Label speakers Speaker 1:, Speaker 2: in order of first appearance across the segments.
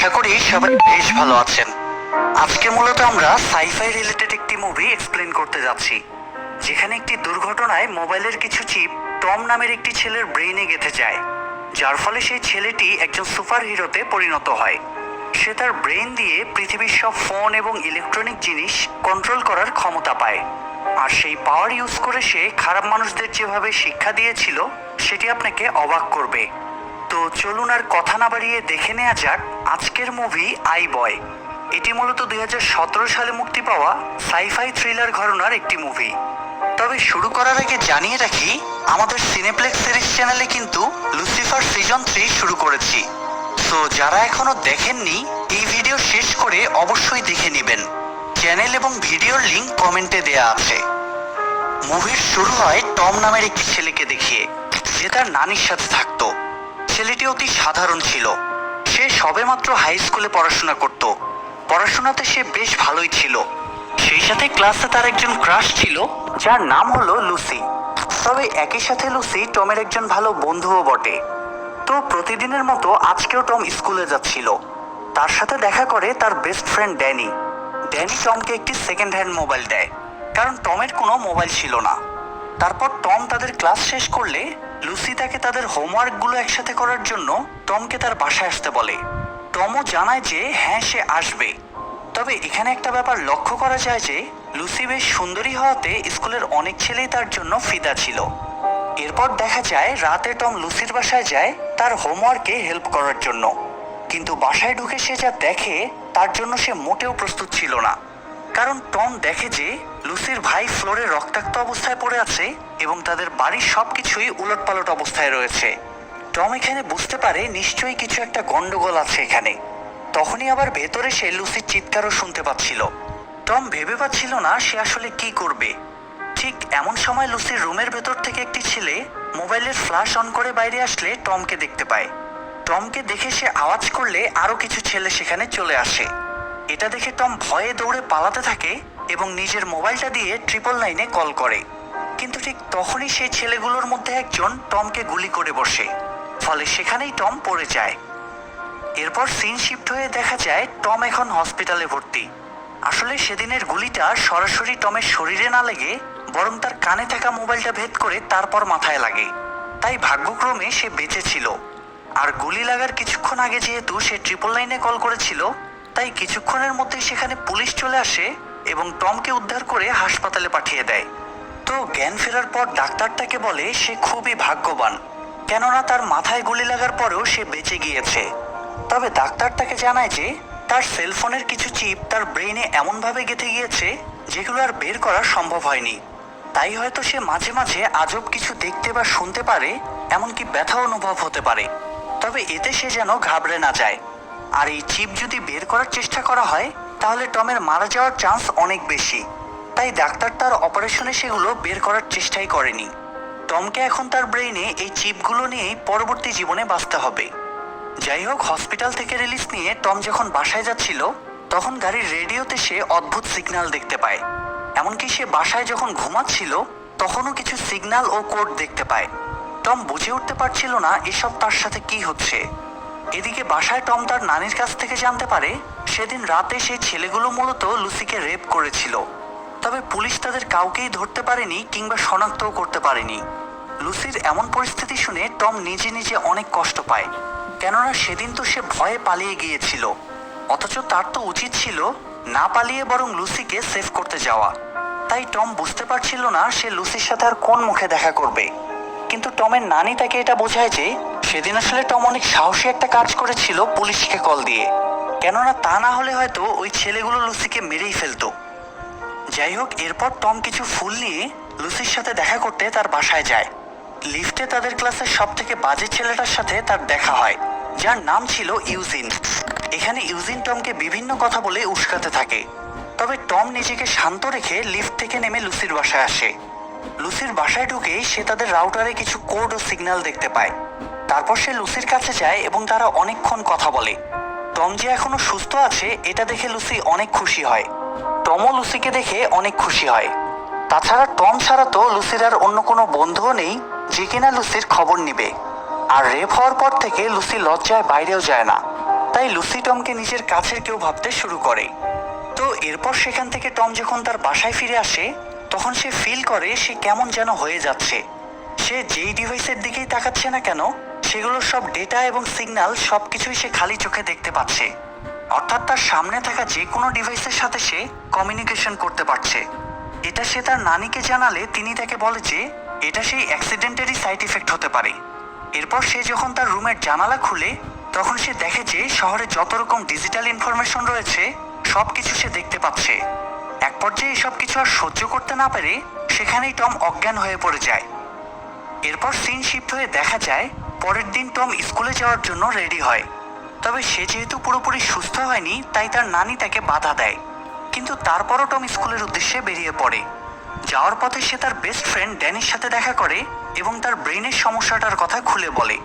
Speaker 1: আশা করি সবাই বেশ ভালো আছেন। আজকে মূলত আমরা সাইফাই রিলেটেড একটি মুভি এক্সপ্লেন করতে যাচ্ছি, যেখানে একটি দুর্ঘটনায় মোবাইলের কিছু চিপ টম নামের একটি ছেলের ব্রেইনে গেঁথে যায়, যার ফলে সেই ছেলেটি একজন সুপার হিরোতে পরিণত হয়। সে তার ব্রেইন দিয়ে পৃথিবীর সব ফোন এবং ইলেকট্রনিক জিনিস কন্ট্রোল করার ক্ষমতা পায়। আর সেই পাওয়ার ইউজ করে সে খারাপ মানুষদের যেভাবে শিক্ষা দিয়েছিল সেটি আপনাকে অবাক করবে। তো চলুন আর কথা না বাড়িয়ে দেখে নেওয়া যাক আজকের মুভি আই বয়। এটি মূলত 2017 সালে মুক্তি পাওয়া সাইফাই থ্রিলার ঘরানার একটি মুভি। তবে শুরু করার আগে জানিয়ে রাখি, আমাদের সিনেপ্লেক্স সিরিজ চ্যানেলে কিন্তু লুসিফার সিজন 3 শুরু করেছি। তো যারা এখনো দেখেননি, এই ভিডিও শেষ করে অবশ্যই দেখে নেবেন। চ্যানেল এবং ভিডিওর লিংক কমেন্টে দেয়া আছে। মুভির শুরু হয় টম নামের একটি ছেলেকে দেখিয়ে, যে তার নানির সাথে থাকতো। ছেলেটি অতি সাধারণ ছিল। সে সবেমাত্র হাই স্কুলে পড়াশোনা করত। পড়াশোনাতে সে বেশ ভালোই ছিল। সেই সাথে ক্লাসে তার একজন ক্রাশ ছিল, যার নাম হলো লুসি। তবে একই সাথে লুসি টমের একজন ভালো বন্ধুও বটে। তো প্রতিদিনের মতো আজকেও টম স্কুলে যাচ্ছিল। তার সাথে দেখা করে তার বেস্ট ফ্রেন্ড ড্যানি। ড্যানি টমকে একটি সেকেন্ড হ্যান্ড মোবাইল দেয়, কারণ টমের কোনো মোবাইল ছিল না। তারপর টম তাদের ক্লাস শেষ করলে লুসি তাকে তাদের হোমওয়ার্কগুলো একসাথে করার জন্য টমকে তার বাসায় আসতে বলে। টমও জানায় যে হ্যাঁ, সে আসবে। তবে এখানে একটা ব্যাপার লক্ষ্য করা যায় যে লুসি বেশ সুন্দরী হওয়াতে স্কুলের অনেক ছেলেই তার জন্য ফিদা ছিল। এরপর দেখা যায় রাতে টম লুসির বাসায় যায় তার হোমওয়ার্কে হেল্প করার জন্য। কিন্তু বাসায় ঢুকে সে যা দেখে তার জন্য সে মোটেও প্রস্তুত ছিল না। কারণ টম দেখে যে লুসির ভাই ফ্লোরে রক্তাক্ত অবস্থায় পড়ে আছে এবং তাদের বাড়ির সবকিছুই উলটপালট অবস্থায় রয়েছে। টম এখানে বুঝতে পারে নিশ্চয়ই কিছু একটা গন্ডগোল আছে এখানে। তখনই আবার ভেতরে সে লুসির চিৎকারও শুনতে পাচ্ছিল। টম ভেবে পাচ্ছিল না সে আসলে কি করবে। ঠিক এমন সময় লুসির রুমের ভেতর থেকে একটি ছেলে মোবাইলের ফ্ল্যাশ অন করে বাইরে আসলে টমকে দেখতে পায়। টমকে দেখে সে আওয়াজ করলে আরো কিছু ছেলে সেখানে চলে আসে। এটা দেখে টম ভয়ে দৌড়ে পালাতে থাকে এবং নিজের মোবাইলটা দিয়ে 999-এ কল করে। কিন্তু ঠিক তখনই সেই ছেলেগুলোর মধ্যে একজন টমকে গুলি করে বসে, ফলে সেখানেই টম পড়ে যায়। এরপর সিন শিফট হয়ে দেখা যায় টম এখন হসপিটালে ভর্তি। আসলে সেদিনের গুলিটা সরাসরি টমের শরীরে না লেগে বরং তার কানে থাকা মোবাইলটা ভেদ করে তারপর মাথায় লাগে। তাই ভাগ্যক্রমে সে বেঁচে ছিল। আর গুলি লাগার কিছুক্ষণ আগে যেহেতু সে 999-এ কল করেছিল, তাই কিছুক্ষণের মধ্যেই সেখানে পুলিশ চলে আসে এবং টমকে উদ্ধার করে হাসপাতালে পাঠিয়ে দেয়। তো জ্ঞান ফেরার পর ডাক্তার তাকে বলে সে খুবই ভাগ্যবান, কেননা তার মাথায় গুলি লাগার পরেও সে বেঁচে গিয়েছে। তবে ডাক্তার তাকে জানায় যে তার সেলফোনের কিছু চিপ তার ব্রেইনে এমনভাবে গেঁথে গিয়েছে যেগুলো আর বের করা সম্ভব হয়নি। তাই হয়তো সে মাঝে মাঝে আজব কিছু দেখতে বা শুনতে পারে, এমনকি ব্যথা অনুভব হতে পারে। তবে এতে সে যেন ঘাবড়ে না যায়। আর এই চিপ যদি বের করার চেষ্টা করা হয় তাহলে টমের মারা যাওয়ার চান্স অনেক বেশি। তাই ডাক্তার তার অপারেশনে সেগুলো বের করার চেষ্টাই করেনি। টমকে এখন তার ব্রেইনে এই চিপগুলো নিয়েই পরবর্তী জীবনে বাঁচতে হবে। যাই হোক, হসপিটাল থেকে রিলিজ নিয়ে টম যখন বাসায় যাচ্ছিল তখন গাড়ির রেডিওতে সে অদ্ভুত সিগন্যাল দেখতে পায়। এমনকি সে বাসায় যখন ঘুমাচ্ছিল তখনও কিছু সিগন্যাল ও কোড দেখতে পায়। টম বুঝে উঠতে পারছিল না এসব তার সাথে কি হচ্ছে। এদিকে বাসায় টম তার নানির কাছ থেকে জানতে পারে সেদিন রাতে সেই ছেলেগুলো মূলত লুসিকে রেপ করেছিল। তবে পুলিশ তাদের কাউকেই ধরতে পারেনি কিংবা শনাক্তও করতে পারেনি। লুসির এমন পরিস্থিতি শুনে টম নিজে নিজে অনেক কষ্ট পায়, কেননা সেদিন তো সে ভয়ে পালিয়ে গিয়েছিল। অথচ তার তো উচিত ছিল না পালিয়ে বরং লুসিকে সেভ করতে যাওয়া। তাই টম বুঝতে পারছিল না সে লুসির সাথে আর কোন মুখে দেখা করবে। কিন্তু টমের নানি তাকে এটা বোঝায় যে সেদিন আসলে টম অনেক সাহসী একটা কাজ করেছিল পুলিশকে কল দিয়ে, কেননা তা না হলে হয়তো ওই ছেলেগুলো লুসিকে মেরেই ফেলতো। যাই হোক, এরপর টম কিছু ফুল নিয়ে লুসির সাথে দেখা করতে তার বাসায় যায়। লিফটে তাদের ক্লাসের সব থেকে বাজে ছেলেটার সাথে তার দেখা হয়, যার নাম ছিল ইউজিন। এখানে ইউজিন টমকে বিভিন্ন কথা বলে উস্কাতে থাকে। তবে টম নিজেকে শান্ত রেখে লিফট থেকে নেমে লুসির বাসায় আসে। লুসির বাসায় ঢুকেই সে তাদের রাউটারে কিছু কোড ও সিগন্যাল দেখতে পায়। তারপর সে লুসির কাছে যায় এবং তারা অনেকক্ষণ কথা বলে। টম যে এখনো সুস্থ আছে এটা দেখে লুসি অনেক খুশি হয়। টমও লুসিকে দেখে অনেক খুশি হয়। তাছাড়া টম ছাড়া তো লুসির আর অন্য কোনো বন্ধুও নেই যে কিনা লুসির খবর নিবে। আর রেপ হওয়ার পর থেকে লুসি লজ্জায় বাইরেও যায় না। তাই লুসি টমকে নিজের কাছের কেউ ভাবতে শুরু করে। তো এরপর সেখান থেকে টম যখন তার বাসায় ফিরে আসে তখন সে ফিল করে সে কেমন যেন হয়ে যাচ্ছে। সে যেই ডিভাইসের দিকেই তাকাচ্ছে না কেন সেগুলোর সব ডেটা এবং সিগন্যাল সবকিছুই সে খালি চোখে দেখতে পাচ্ছে। অর্থাৎ তার সামনে থাকা যে কোনো ডিভাইসের সাথে সে কমিউনিকেশন করতে পারছে। এটা সে তার নানিকে জানালে তিনি তাকে বলে যে এটা সেই অ্যাক্সিডেন্টেরই সাইড ইফেক্ট হতে পারে। এরপর সে যখন তার রুমের জানালা খুলে তখন সে দেখে যে শহরে যত রকম ডিজিটাল ইনফরমেশন রয়েছে সব কিছু সে দেখতে পাচ্ছে। এক পর্যায়ে এসব কিছু আর সহ্য করতে না পেরে সেখানেই টম অজ্ঞান হয়ে পড়ে যায়। এরপর সিন শিফট হয়ে দেখা যায় পরের দিন টম স্কুলে যাওয়ার জন্য রেডি হয়। তবে সে যেহেতু পুরোপুরি সুস্থ হয়নি তাই তার নানি তাকে বাধা দেয়। কিন্তু তারপরও টম স্কুলের উদ্দেশ্যে বেরিয়ে পড়ে। যাওয়ার পথে সে তার বেস্ট ফ্রেন্ড ড্যানির সাথে দেখা করে এবং তার ব্রেনের সমস্যাটার কথা খুলে বলে।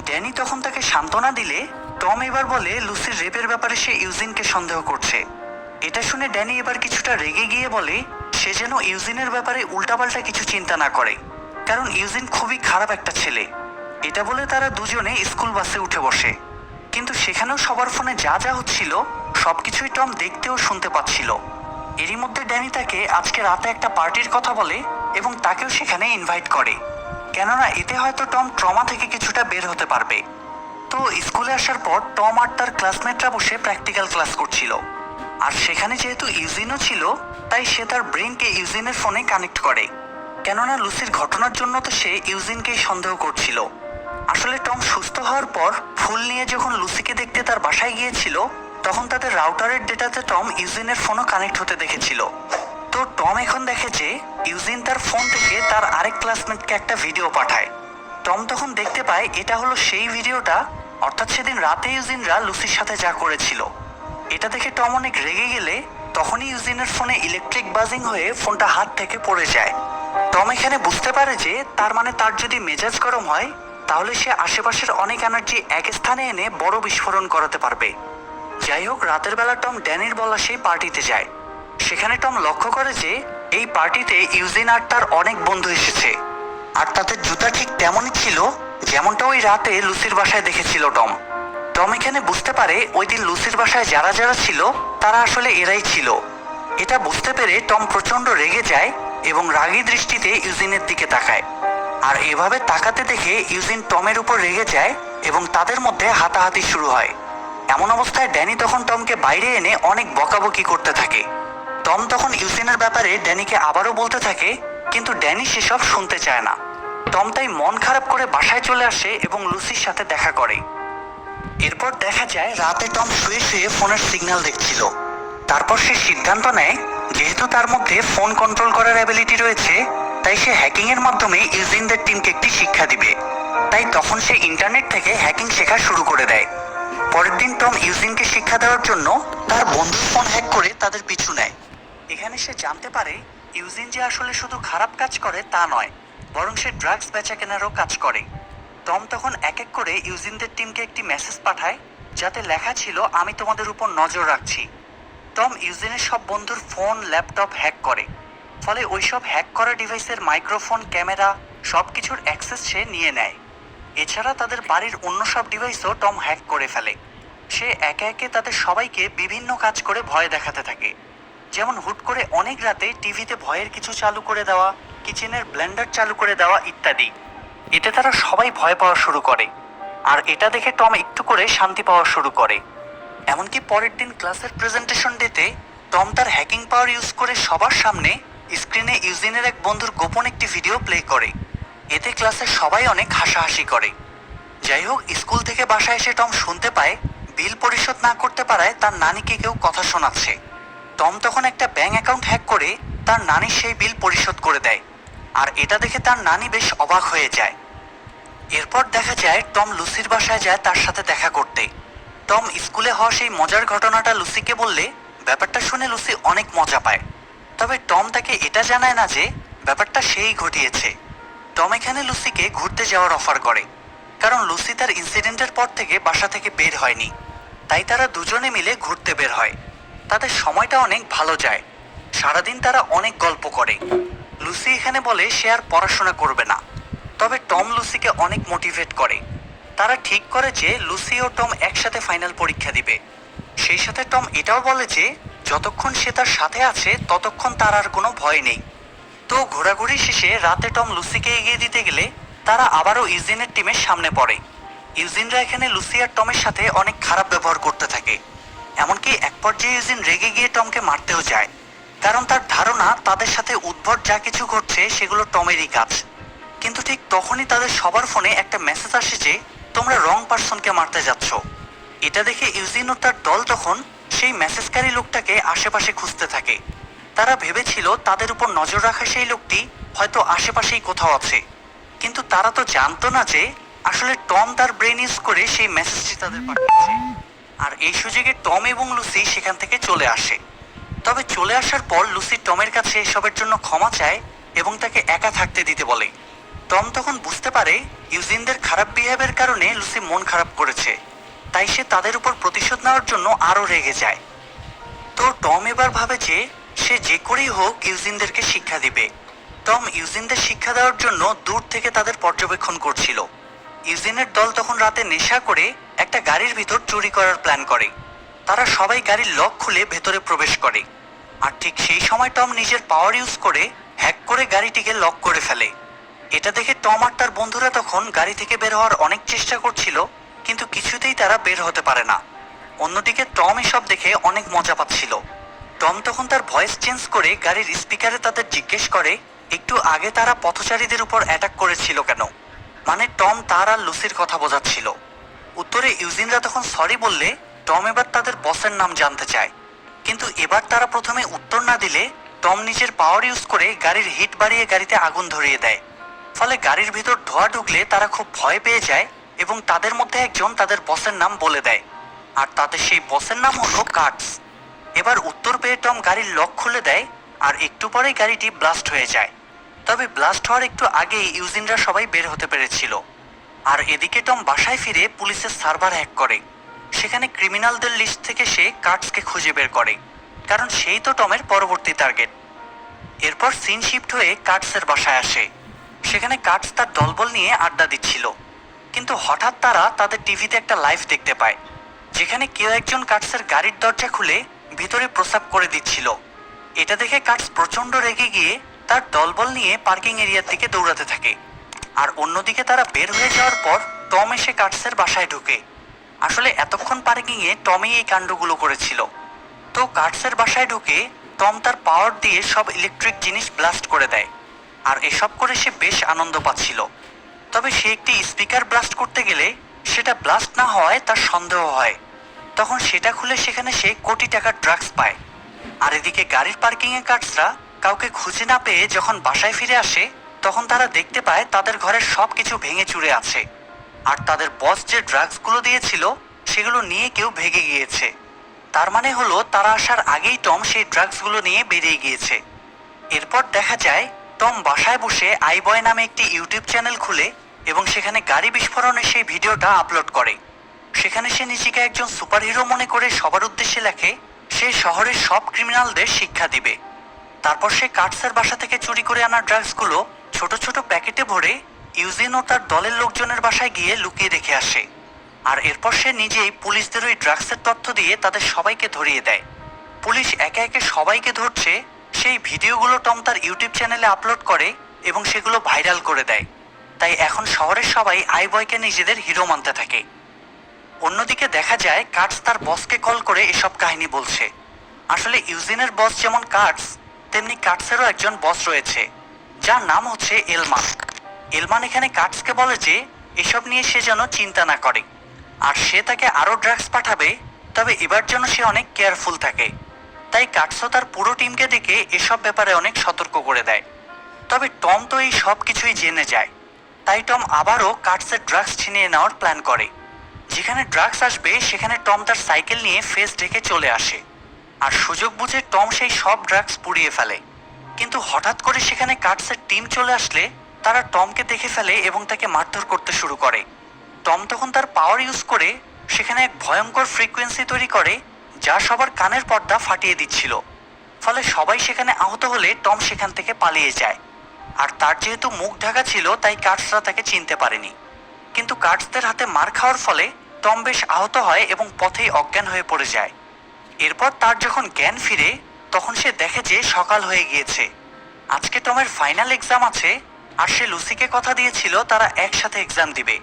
Speaker 1: ড্যানি তখন তাকে সান্ত্বনা দিলে টম এবার বলে লুসির রেপের ব্যাপারে সে ইউজিনকে সন্দেহ করছে। এটা শুনে ড্যানি এবার কিছুটা রেগে গিয়ে বলে সে যেন ইউজিনের ব্যাপারে উল্টাপাল্টা কিছু চিন্তা না করে, কারণ ইউজিন খুবই খারাপ একটা ছেলে। এটা বলে তারা দুজনে স্কুল বাসে উঠে বসে। কিন্তু সেখানেও সবার ফোনে যা যা হচ্ছিল সবকিছুই টম দেখতে ও শুনতে পাচ্ছিল। এরই মধ্যে ড্যানি তাকে আজকে রাতে একটা পার্টির কথা বলে এবং তাকেও সেখানে ইনভাইট করে, কেননা এতে হয়তো টম ট্রমা থেকে কিছুটা বের হতে পারবে। তো স্কুলে আসার পর টম আর তার ক্লাসমেটরা বসে প্র্যাকটিক্যাল ক্লাস করছিল। আর সেখানে যেহেতু ইউজিনও ছিল তাই সে তার ব্রেনকে ইউজিনের ফোনে কানেক্ট করে, কেননা লুসির ঘটনার জন্য তো সে ইউজিনকেই সন্দেহ করছিল। আসলে টম সুস্থ হওয়ার পর ফুল নিয়ে যখন লুসিকে দেখতে তার বাসায় গিয়েছিল তখন তাদের রাউটারের ডেটাতে টম ইউজিনের ফোনও কানেক্ট হতে দেখেছিল। তো টম এখন দেখে যে ইউজিন তার ফোন থেকে তার আরেক ক্লাসমেটকে একটা ভিডিও পাঠায়। টম তখন দেখতে পায় এটা হলো সেই ভিডিওটা, অর্থাৎ সেদিন রাতে ইউজিনরা লুসির সাথে যা করেছিল। এটা দেখে টম অনেক রেগে গেলে তখনই ইউজিনের ফোনে ইলেকট্রিক বাজিং হয়ে ফোনটা হাত থেকে পড়ে যায়। টম এখানে বুঝতে পারে যে তার মানে তার যদি মেজাজ গরম হয় তাহলে সে আশেপাশের অনেক এনার্জি এক স্থানে এনে বড় বিস্ফোরণ করাতে পারবে। যাই হোক, রাতের বেলা টম ড্যানির বলা সেই পার্টিতে যায়। সেখানে টম লক্ষ্য করে যে এই পার্টিতে ইউজিন আর তার অনেক বন্ধু এসেছে, আর তাদের জুতা ঠিক তেমনই ছিল যেমনটা ওই রাতে লুসির বাসায় দেখেছিল টম। টম এখানে বুঝতে পারে ওই দিন লুসির বাসায় যারা যারা ছিল তারা আসলে এরাই ছিল। এটা বুঝতে পেরে টম প্রচন্ড রেগে যায় এবং রাগী দৃষ্টিতে ইউজিনের দিকে তাকায়। আর এভাবে তাকাতে দেখে ইউজিন টমের উপর রেগে যায় এবং তাদের মধ্যে হাতাহাতি শুরু হয়। এমন অবস্থায় ড্যানি তখন টমকে বাইরে এনে অনেক বকাবকি করতে থাকে। টম তখন ইউজিনের ব্যাপারে ড্যানিকে আবারও বলতে থাকে, কিন্তু ড্যানি সেসব শুনতে চায় না। টম তাই মন খারাপ করে বাসায় চলে আসে এবং লুসির সাথে দেখা করে। এরপর দেখা যায় রাতে টম শুয়ে শুয়ে ফোনের সিগন্যাল দেখছিল। তারপর সে সিদ্ধান্ত নেয় যেহেতু তার মধ্যে ফোন কন্ট্রোল করার অ্যাবিলিটি রয়েছে তাই সে হ্যাকিং এর মাধ্যমে ইউজিনদের টিমকে একটি শিক্ষা দিবে। তাই তখন সে ইন্টারনেট থেকে হ্যাকিং শেখা শুরু করে দেয়। পরের দিন টম ইউজিনকে শিক্ষা দেওয়ার জন্য তার বন্ধুর ফোন হ্যাক করে তাদের পিছু নেয়। এখানে সে জানতে পারে ইউজিন যে আসলে শুধু খারাপ কাজ করে তা নয়, বরং সে ড্রাগস বেচা কেনারও কাজ করে। টম তখন এক এক করে ইউজিনদের টিমকে একটি মেসেজ পাঠায় যাতে লেখা ছিল আমি তোমাদের উপর নজর রাখছি। টম ইউজিনের সব বন্ধুর ফোন ল্যাপটপ হ্যাক করে, ফলে ওইসব হ্যাক করা ডিভাইসের মাইক্রোফোন ক্যামেরা সব কিছুর অ্যাক্সেস সে নিয়ে নেয়। এছাড়া তাদের বাড়ির অন্য সব ডিভাইসও টম হ্যাক করে ফেলে। সে একে একে তাদের সবাইকে বিভিন্ন কাজ করে ভয় দেখাতে থাকে, যেমন হুট করে অনেক রাতে টিভিতে ভয়ের কিছু চালু করে দেওয়া, কিচেনের ব্লেন্ডার চালু করে দেওয়া ইত্যাদি। এতে তারা সবাই ভয় পাওয়া শুরু করে, আর এটা দেখে টম একটু করে শান্তি পাওয়া শুরু করে। এমনকি পরের দিন ক্লাসের প্রেজেন্টেশন ডেতে টম তার হ্যাকিং পাওয়ার ইউজ করে সবার সামনে স্ক্রিনে ইউজিনের এক বন্ধুর গোপন একটি ভিডিও প্লে করে। এতে ক্লাসের সবাই অনেক হাসাহাসি করে। যাই হোক, স্কুল থেকে বাসায় এসে টম শুনতে পায় বিল পরিশোধ না করতে পারায় তার নানিকে কেউ কথা শোনাচ্ছে। টম তখন একটা ব্যাংক অ্যাকাউন্ট হ্যাক করে তার নানির সেই বিল পরিশোধ করে দেয়, আর এটা দেখে তার নানি বেশ অবাক হয়ে যায়। এরপর দেখা যায় টম লুসির বাসায় যায় তার সাথে দেখা করতে। টম স্কুলে হওয়া সেই মজার ঘটনাটা লুসিকে বললে ব্যাপারটা শুনে লুসি অনেক মজা পায়। তবে টম তাকে এটা জানায় না যে ব্যাপারটা সেই ঘটিয়েছে। টম এখানে লুসিকে ঘুরতে যাওয়ার অফার করে, কারণ লুসি তার ইনসিডেন্টের পর থেকে বাসা থেকে বের হয়নি। তাই তারা দুজনে মিলে ঘুরতে বের হয়। তাদের সময়টা অনেক ভালো যায়, সারাদিন তারা অনেক গল্প করে। লুসি এখানে বলে সে আর পড়াশোনা করবে না, তবে টম লুসিকে অনেক মোটিভেট করে। তারা ঠিক করে যে লুসি ও টম একসাথে ফাইনাল পরীক্ষা দিবে। সেই সাথে টম এটাও বলে যে যতক্ষণ সে তার সাথে আছে ততক্ষণ তার আর কোনো ভয় নেই। তো ঘোরাঘুরি শেষে রাতে টম লুসিকে এগিয়ে দিতে গেলে তারা আবারও ইউজিনের টিমের সামনে পড়ে। ইউজিনরা এখানে লুসি আর টমের সাথে অনেক খারাপ ব্যবহার করতে থাকে। এমনকি এক পর্যায়ে ইউজিন রেগে গিয়ে টমকে মারতেও যায়, কারণ তার ধারণা তাদের সাথে উদ্ভট যা কিছু ঘটছে সেগুলো টমেরই কাজ। কিন্তু ঠিক তখনই তাদের সবার ফোনে একটা মেসেজ আসে যে তোমরা রং পার্সনকে মারতে যাচ্ছ। এটা দেখে ইউজিন ও তার দল তখন সেই মেসেজকারী লোকটাকে আশেপাশে খুঁজতে থাকে। তারা ভেবেছিল তাদের উপর নজর রাখা সেই লোকটি হয়তো আশেপাশেই কোথাও আছে, কিন্তু তারা তো জানতো না যে আসলে টম তার ব্রেন ইউজ করে সেই মেসেজটি তাদের পাঠিয়েছে। আর এই সুযোগে টম এবং লুসি সেখান থেকে চলে আসে। তবে চলে আসার পর লুসি টমের কাছে এসবের জন্য ক্ষমা চায় এবং তাকে একা থাকতে দিতে বলে। টম তখন বুঝতে পারে ইউজিনদের খারাপ বিহেভের কারণে লুসি মন খারাপ করেছে, তাই সে তাদের উপর প্রতিশোধ নেওয়ার জন্য আরও রেগে যায়। তো টম এবার ভাবে যে সে যে করেই হোক ইউজিনদেরকে শিক্ষা দিবে। টম ইউজিনদের শিক্ষা দেওয়ার জন্য দূর থেকে তাদের পর্যবেক্ষণ করছিল। ইউজিনের দল তখন রাতে নেশা করে একটা গাড়ির ভিতর চুরি করার প্ল্যান করে। তারা সবাই গাড়ির লক খুলে ভেতরে প্রবেশ করে, আর ঠিক সেই সময় টম নিজের পাওয়ার ইউজ করে হ্যাক করে গাড়িটিকে লক করে ফেলে। এটা দেখে টম আর তার বন্ধুরা তখন গাড়ি থেকে বের হওয়ার অনেক চেষ্টা করছিল, কিন্তু কিছুতেই তারা বের হতে পারে না। অন্যদিকে টম এসব দেখে অনেক মজা পাচ্ছিল। টম তখন তার ভয়েস চেঞ্জ করে গাড়ির স্পিকারে তাদের জিজ্ঞেস করে একটু আগে তারা পথচারীদের উপর অ্যাটাক করেছিল কেন, মানে টম তার আর লুসির কথা বোঝাচ্ছিল। উত্তরে ইউজিনরা তখন সরি বললে টম এবার তাদের বসের নাম জানতে চায়, কিন্তু এবার তারা প্রথমে উত্তর না দিলে টম নিজের পাওয়ার ইউজ করে গাড়ির হিট বাড়িয়ে গাড়িতে আগুন ধরিয়ে দেয়। ফলে গাড়ির ভিতর ধোঁয়া ঢুকলে তারা খুব ভয় পেয়ে যায় এবং তাদের মধ্যে একজন তাদের বসের নাম বলে দেয়, আর তাদের সেই বসের নাম হলো কার্টস। এবার উত্তর পেয়ে টম গাড়ির লক খুলে দেয়, আর একটু পরেই গাড়িটি ব্লাস্ট হয়ে যায়। তবে ব্লাস্ট হওয়ার একটু আগেই ইউজিনরা সবাই বের হতে পেরেছিল। আর এদিকে টম বাসায় ফিরে পুলিশের সার্ভার হ্যাক করে। সেখানে ক্রিমিনালদের লিস্ট থেকে সে কার্টসকে খুঁজে বের করে, কারণ সেই তো টমের পরবর্তী টার্গেট। এরপর সিন শিফট হয়ে কার্টসের বাসায় আসে। সেখানে কার্টস তার দলবল নিয়ে আড্ডা দিচ্ছিল, কিন্তু হঠাৎ তারা তাদের টিভিতে একটা লাইভ দেখতে পায়, যেখানে কেউ একজন কার্টসের গাড়ির দরজা খুলে ভিতরে প্রস্রাব করে দিচ্ছিল। এটা দেখে কার্টস প্রচণ্ড রেগে গিয়ে তার দলবল নিয়ে পার্কিং এরিয়ার দিকে দৌড়াতে থাকে। আর অন্যদিকে তারা বের হয়ে যাওয়ার পর টম এসে কার্টসের বাসায় ঢুকে। আসলে এতক্ষণ পার্কিংয়ে টমই এই কাণ্ডগুলো করেছিল। তো কার্টসের বাসায় ঢুকে টম তার পাওয়ার দিয়ে সব ইলেকট্রিক জিনিস ব্লাস্ট করে দেয়, আর এসব করে সে বেশ আনন্দ পাচ্ছিল। তবে সে একটি স্পিকার ব্লাস্ট করতে গেলে সেটা ব্লাস্ট না হওয়ায় তার সন্দেহ হয়। তখন সেটা খুলে সেখানে সে কোটি টাকার ড্রাগস পায়। আর এদিকে গাড়ির পার্কিংয়ে কার্টসরা কাউকে খুঁজে না পেয়ে যখন বাসায় ফিরে আসে, তখন তারা দেখতে পায় তাদের ঘরের সব কিছু ভেঙে চুরে আছে, আর তাদের বস যে ড্রাগসগুলো দিয়েছিল সেগুলো নিয়ে কেউ ভেগে গিয়েছে। তার মানে হলো তারা আসার আগেই টম সেই ড্রাগসগুলো নিয়ে বেরিয়ে গিয়েছে। এরপর দেখা যায় টম বাসায় বসে আইবয় নামে একটি ইউটিউব চ্যানেল খুলে এবং সেখানে গাড়ি বিস্ফোরণের সেই ভিডিওটা আপলোড করে। সেখানে সে নিজেকে একজন সুপারহিরো মনে করে সবার উদ্দেশ্যে লেখে সে শহরের সব ক্রিমিনালদের শিক্ষা দিবে। তারপর সে কার্টসের বাসা থেকে চুরি করে আনা ড্রাগসগুলো ছোট ছোট প্যাকেটে ভরে ইউজিন ও তার দলের লোকজনের বাসায় গিয়ে লুকিয়ে রেখে আসে। আর এরপর সে নিজেই পুলিশদের ওই ড্রাগসের তথ্য দিয়ে তাদের সবাইকে ধরিয়ে দেয়। পুলিশ একে একে সবাইকে ধরছে, সেই ভিডিওগুলো টম তার ইউটিউব চ্যানেলে আপলোড করে এবং সেগুলো ভাইরাল করে দেয়। তাই এখন শহরের সবাই আইবয়কে নিজেদের হিরো মানতে থাকে। অন্যদিকে দেখা যায় কার্টস তার বসকে কল করে এসব কাহিনী বলছে। আসলে ইউজিনের বস যেমন কার্টস, তেমনি কার্টসেরও একজন বস রয়েছে যার নাম হচ্ছে এলমান। এলমান এখানে কার্টসকে বলে যে এসব নিয়ে সে যেন চিন্তা না করে, আর সে তাকে আরও ড্রাগস পাঠাবে, তবে এবার যেন সে অনেক কেয়ারফুল থাকে। তাই কার্টসও তার পুরো টিমকে ডেকে এসব ব্যাপারে অনেক সতর্ক করে দেয়। তবে টম তো এই সব কিছুই জেনে যায়, তাই টম আবারও কার্টসের ড্রাগস ছিনিয়ে নেওয়ার প্ল্যান করে। যেখানে ড্রাগস আসবে সেখানে টম তার সাইকেল নিয়ে ফেস ঢেকে চলে আসে, আর সুযোগ বুঝে টম সেই সব ড্রাগস পুড়িয়ে ফেলে। কিন্তু হঠাৎ করে সেখানে কার্টসের টিম চলে আসলে তারা টমকে দেখে ফেলে এবং তাকে মারধর করতে শুরু করে। টম তখন তার পাওয়ার ইউজ করে সেখানে এক ভয়ঙ্কর ফ্রিকোয়েন্সি তৈরি করে যা সবার কানের পর্দা ফাটিয়ে দিচ্ছিল। ফলে সবাই সেখানে আহত হলে টম সেখান থেকে পালিয়ে যায়। আর তার যেহেতু মুখ ঢাকা ছিল তাই কার্টসরা তাকে চিনতে পারেনি। কিন্তু গার্ডসদের হাতে মার খাওয়ার ফলে টম বেশ আহত হয় এবং পথেই অজ্ঞান হয়ে পড়ে যায়। এরপর তার যখন জ্ঞান ফিরে তখন সে দেখে যে সকাল হয়ে গিয়েছে। আজকে টমের ফাইনাল এক্সাম আছে, আর সে লুসিকে কথা দিয়েছিল তারা একসাথে এক্সাম দিবে।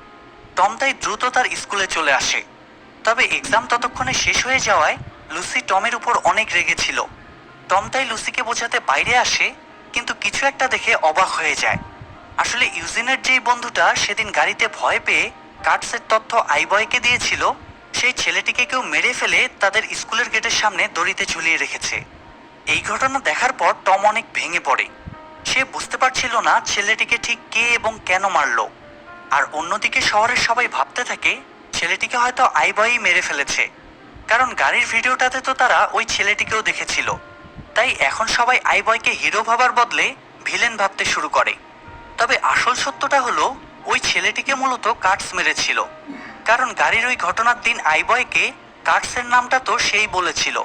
Speaker 1: টম তাই দ্রুত তার স্কুলে চলে আসে। তবে এক্সাম ততক্ষণে শেষ হয়ে যাওয়ায় লুসি টমের উপর অনেক রেগেছিল। টম তাই লুসিকে বোঝাতে বাইরে আসে, কিন্তু কিছু একটা দেখে অবাক হয়ে যায়। আসলে ইউজিনের যেই বন্ধুটা সেদিন গাড়িতে ভয় পেয়ে কার্ডসের তথ্য আইবয়কে দিয়েছিল, সেই ছেলেটিকে কেউ মেরে ফেলে তাদের স্কুলের গেটের সামনে দড়িতে ঝুলিয়ে রেখেছে। এই ঘটনা দেখার পর টম অনেক ভেঙে পড়ে। সে বুঝতে পারছিল না ছেলেটিকে ঠিক কে এবং কেন মারলো। আর অন্যদিকে শহরের সবাই ভাবতে থাকে ছেলেটিকে হয়তো আইবয়ই মেরে ফেলেছে, কারণ গাড়ির ভিডিওটাতে তো তারা ওই ছেলেটিকেও দেখেছিল। তাই এখন সবাই আইবয়কে হিরো ভাবার বদলে ভিলেন ভাবতে শুরু করে। তবে আসল সত্যটা হলো ওই ছেলেটিকে মূলত কার্ডস মেরেছিল, কারণ গাড়ির ওই ঘটনার দিন আইবয়কে কার্ডসের নামটা তো সেই বলেছিল।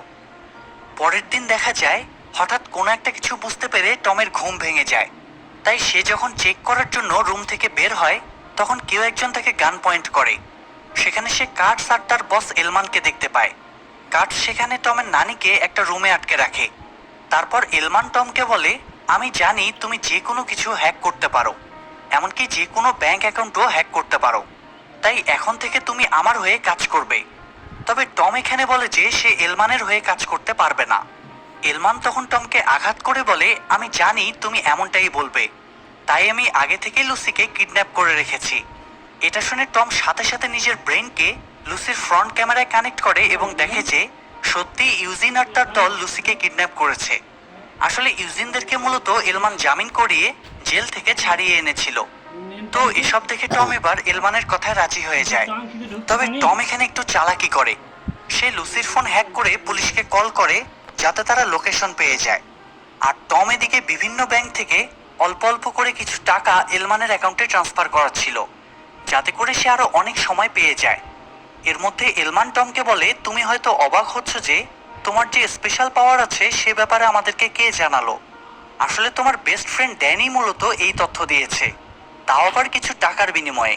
Speaker 1: পরের দিন দেখা যায় হঠাৎ কোনো একটা কিছু বুঝতে পেরে টমের ঘুম ভেঙে যায়। তাই সে যখন চেক করার জন্য রুম থেকে বের হয় তখন কেউ একজন তাকে গান পয়েন্ট করে। সেখানে সে কার্ডস আর তার বস এলমানকে দেখতে পায়। কার্ডস সেখানে টমের নানিকে একটা রুমে আটকে রাখে। তারপর এলমান টমকে বলে, আমি জানি তুমি যে কোনো কিছু হ্যাক করতে পারো, এমনকি যে কোনো ব্যাংক অ্যাকাউন্টও হ্যাক করতে পারো, তাই এখন থেকে তুমি আমার হয়ে কাজ করবে। তবে টম এখানে বলে যে সে এলমানের হয়ে কাজ করতে পারবে না। এলমান তখন টমকে আঘাত করে বলে, আমি জানি তুমি এমনটাই বলবে, তাই আমি আগে থেকেই লুসিকে কিডন্যাপ করে রেখেছি। এটা শুনে টম সাথে সাথে নিজের ব্রেনকে লুসির ফ্রন্ট ক্যামেরায় কানেক্ট করে এবং দেখে যে সত্যি ইউজিন আর তার দল লুসিকে কিডন্যাপ করেছে। আসলে ইউজিনদেরকে মূলত এলমান জামিন করিয়ে জেল থেকে ছাড়িয়ে এনেছিল। তো এসব দেখে টম এবার এলমানের কথায় রাজি হয়ে যায়। তবে টম এখানে একটু চালাকি করে। সে লুসির ফোন হ্যাক করে পুলিশকে কল করে যাতে তারা লোকেশন পেয়ে যায়। আর টম এদিকে বিভিন্ন ব্যাংক থেকে অল্প অল্প করে কিছু টাকা এলমানের অ্যাকাউন্টে ট্রান্সফার করাচ্ছিল, যাতে করে সে আরো অনেক সময় পেয়ে যায়। এর মধ্যে এলমান টমকে বলে, তুমি হয়তো অবাক হচ্ছ যে তোমার যে স্পেশাল পাওয়ার আছে সে ব্যাপারে আমাদেরকে কে জানালো। আসলে তোমার বেস্ট ফ্রেন্ড ড্যানি মূলত এই তথ্য দিয়েছে, তাও আবার কিছু টাকার বিনিময়ে।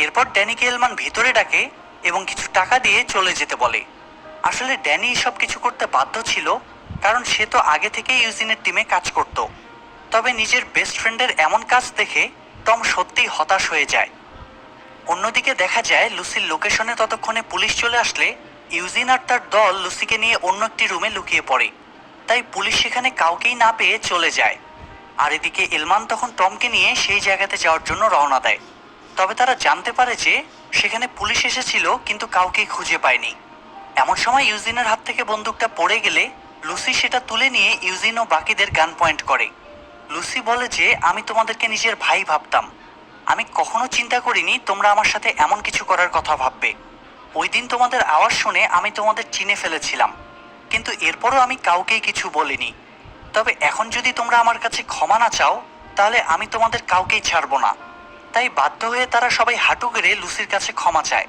Speaker 1: এরপর ড্যানিকে এলমান ভিতরে ডাকে এবং কিছু টাকা দিয়ে চলে যেতে বলে। আসলে ড্যানি এসব কিছু করতে বাধ্য ছিল, কারণ সে তো আগে থেকেই ইউজিনের টিমে কাজ করত। তবে নিজের বেস্ট ফ্রেন্ডের এমন কাজ দেখে টম সত্যিই হতাশ হয়ে যায়। অন্যদিকে দেখা যায় লুসির লোকেশনে ততক্ষণে পুলিশ চলে আসলে ইউজিন আর তার দল লুসিকে নিয়ে অন্য একটি রুমে লুকিয়ে পড়ে। তাই পুলিশ সেখানে কাউকেই না পেয়ে চলে যায়। আর এদিকে এলমান তখন টমকে নিয়ে সেই জায়গাতে যাওয়ার জন্য রওনা দেয়। তবে তারা জানতে পারে যে সেখানে পুলিশ এসেছিল কিন্তু কাউকেই খুঁজে পায়নি। এমন সময় ইউজিনের হাত থেকে বন্দুকটা পড়ে গেলে লুসি সেটা তুলে নিয়ে ইউজিন ও বাকিদের গান পয়েন্ট করে। লুসি বলে যে আমি তোমাদেরকে নিজের ভাই ভাবতাম, আমি কখনো চিন্তা করিনি তোমরা আমার সাথে এমন কিছু করার কথা ভাববে। ওই দিন তোমাদের আওয়াজ শুনে আমি তোমাদের চিনে ফেলেছিলাম, কিন্তু এরপরও আমি কাউকেই কিছু বলিনি। তবে এখন যদি তোমরা আমার কাছে ক্ষমা না চাও তাহলে আমি তোমাদের কাউকেই ছাড়বো না। তাই বাধ্য হয়ে তারা সবাই হাঁটু গেড়ে লুসির কাছে ক্ষমা চায়।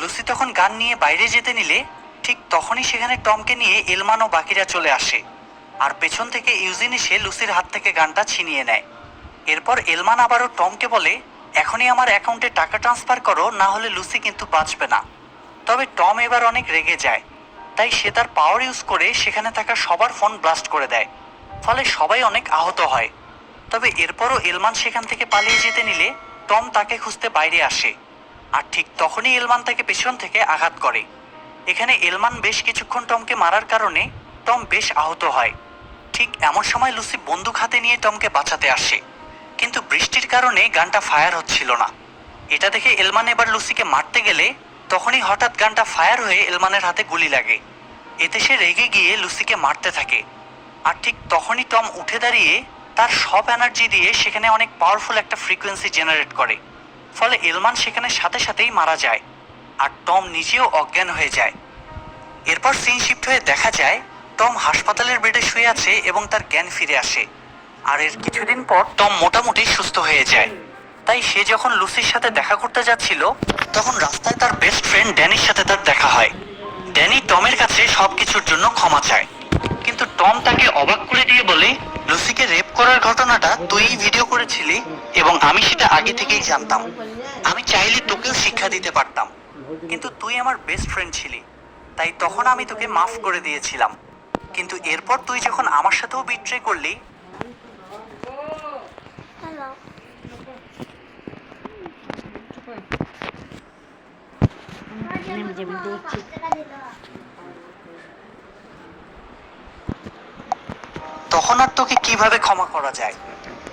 Speaker 1: লুসি তখন গান নিয়ে বাইরে যেতে নিলে ঠিক তখনই সেখানে টমকে নিয়ে এলমান ও বাকিরা চলে আসে। আর পেছন থেকে ইউজিন এসে লুসির হাত থেকে গানটা ছিনিয়ে নেয়। এরপর এলমান আবারও টমকে বলে, এখনই আমার অ্যাকাউন্টে টাকা ট্রান্সফার করো, না হলে লুসি কিন্তু বাঁচবে না। তবে টম এবার অনেক রেগে যায়, তাই সে তার পাওয়ার ইউজ করে সেখানে থাকা সবার ফোন ব্লাস্ট করে দেয়। ফলে সবাই অনেক আহত হয়। তবে এরপরও এলমান সেখান থেকে পালিয়ে যেতে নিলে টম তাকে খুঁজতে বাইরে আসে। আর ঠিক তখনই এলমান তাকে পেছন থেকে আঘাত করে। এখানে এলমান বেশ কিছুক্ষণ টমকে মারার কারণে টম বেশ আহত হয়। ঠিক এমন সময় লুসি বন্দুক হাতে নিয়ে টমকে বাঁচাতে আসে, কিন্তু বৃষ্টির কারণে গানটা ফায়ার হচ্ছিল না। এটা দেখে এলমান এবার লুসিকে মারতে গেলে তখনই হঠাৎ গানটা ফায়ার হয়ে এলমানের হাতে গুলি লাগে। এতে সে রেগে গিয়ে লুসিকে মারতে থাকে। আর ঠিক তখনই টম উঠে দাঁড়িয়ে তার সব এনার্জি দিয়ে সেখানে অনেক পাওয়ারফুল একটা ফ্রিকোয়েন্সি জেনারেট করে। ফলে এলমান সেখানে সাথে সাথেই মারা যায়, আর টম নিজেও অজ্ঞান হয়ে যায়। এরপর সিন শিফট হয়ে দেখা যায় টম হাসপাতালের বেডে শুয়ে আছে এবং তার জ্ঞান ফিরে আসে। আর এর কিছুদিন পর টম মোটামুটি সুস্থ হয়ে যায়। তাই সে যখন লুসির সাথে দেখা করতে যাচ্ছিল তখন রাস্তায় তার বেস্ট ফ্রেন্ড ড্যানির সাথে তার দেখা হয়। ড্যানি টমের কাছে সবকিছুর জন্য ক্ষমা চায়, কিন্তু টম তাকে অবাক করে দিয়ে বলে, লুসিকে রেপ করার ঘটনাটা তুই ভিডিও করেছিলি এবং আমি সেটা আগে থেকেই জানতাম। আমি চাইলে তোকেও শিক্ষা দিতে পারতাম, কিন্তু তুই আমার বেস্ট ফ্রেন্ড ছিলি, তাই তখন আমি তোকে মাফ করে দিয়েছিলাম। কিন্তু এরপর তুই যখন আমার সাথেও বিট্রে করলি।
Speaker 2: হ্যালো। আমি যেমন দেখছি
Speaker 1: তখন আর তোকে কিভাবে ক্ষমা করা যায়?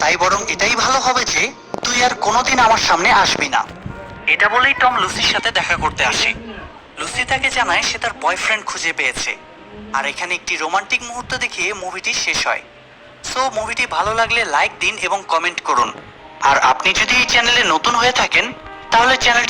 Speaker 1: তাই বরং এটাই ভালো হবে যে তুই আর কোনোদিন আমার সামনে আসবি না। এটা বলেই টম লুসির সাথে দেখা করতে আসে। লুসি তাকে জানায় সে তার বয়ফ্রেন্ড খুঁজে পেয়েছে। আর এখানে একটি রোমান্টিক মুহূর্ত দেখিয়ে মুভিটি শেষ হয়। সো মুভিটি ভালো লাগলে লাইক দিন এবং কমেন্ট করুন। আর আপনি যদি এই চ্যানেলে নতুন হয়ে থাকেন তাহলে চ্যানেলটি